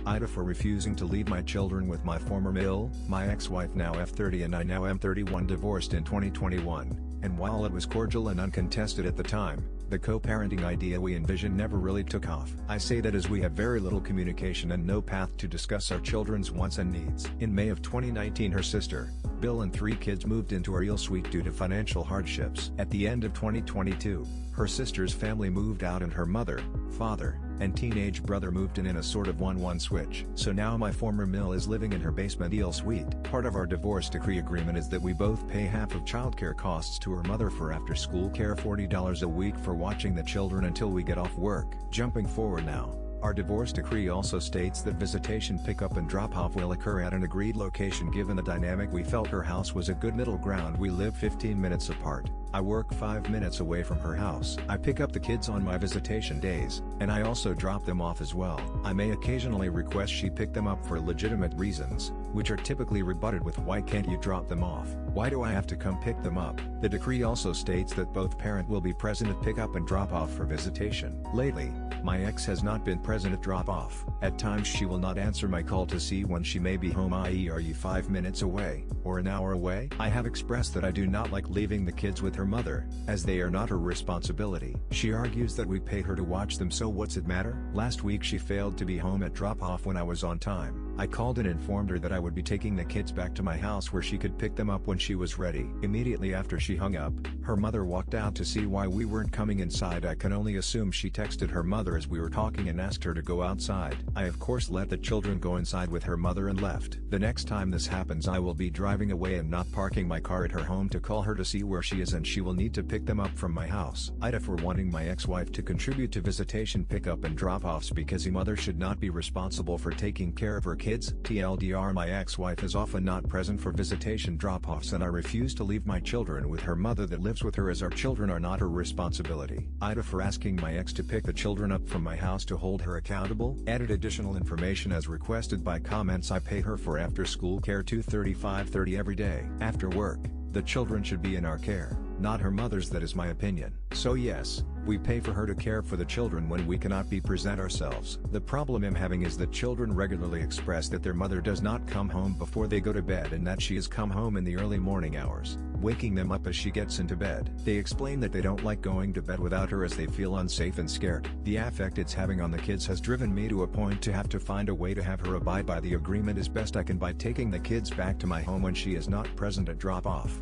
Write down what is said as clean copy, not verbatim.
AITA for refusing to leave my children with my former mill, my ex-wife now F30 and I now am 31 divorced in 2021, and while it was cordial and uncontested at the time, the co-parenting idea we envisioned never really took off. I say that as we have very little communication and no path to discuss our children's wants and needs. In May of 2019 her sister, Bill and 3 kids moved into our suite due to financial hardships. At the end of 2022, her sister's family moved out and her mother, father, and teenage brother moved in a sort of 1-1 switch. So now my former mill is living in her basement suite. Part of our divorce decree agreement is that we both pay half of childcare costs to her mother for after-school care, $40 a week for watching the children until we get off work. Jumping forward now, our divorce decree also states that visitation pickup and drop-off will occur at an agreed location. Given the dynamic, we felt her house was a good middle ground. We live 15 minutes apart. I work 5 minutes away from her house. I pick up the kids on my visitation days, and I also drop them off as well. I may occasionally request she pick them up for legitimate reasons, which are typically rebutted with "Why can't you drop them off? Why do I have to come pick them up?" The decree also states that both parent will be present at pickup and drop-off for visitation. Lately, my ex has not been present at drop-off. At times she will not answer my call to see when she may be home, i.e. are you 5 minutes away, or an hour away? I have expressed that I do not like leaving the kids with her mother, as they are not her responsibility. She argues that we paid her to watch them, so what's it matter? Last week she failed to be home at drop-off when I was on time. I called and informed her that I would be taking the kids back to my house where she could pick them up when she was ready. Immediately after she hung up, her mother walked out to see why we weren't coming inside. I can only assume she texted her mother as we were talking and asked her to go outside. I of course let the children go inside with her mother and left. The next time this happens I will be driving away and not parking my car at her home to call her to see where she is, and she will need to pick them up from my house. AITA for wanting my ex-wife to contribute to visitation pickup and drop-offs because a mother should not be responsible for taking care of her kids. TLDR, my ex-wife is often not present for visitation drop-offs and I refuse to leave my children with her mother that lives with her, as our children are not her responsibility. AITA for asking my ex to pick the children up from my house to hold her accountable. Added additional information as requested by comments. I pay her for after-school care $235.30 every day. After work, the children should be in our care, not her mother's. That is my opinion. So yes, we pay for her to care for the children when we cannot be present ourselves. The problem I'm having is that children regularly express that their mother does not come home before they go to bed and that she has come home in the early morning hours, waking them up as she gets into bed. They explain that they don't like going to bed without her as they feel unsafe and scared. The affect it's having on the kids has driven me to a point to have to find a way to have her abide by the agreement as best I can by taking the kids back to my home when she is not present at drop-off.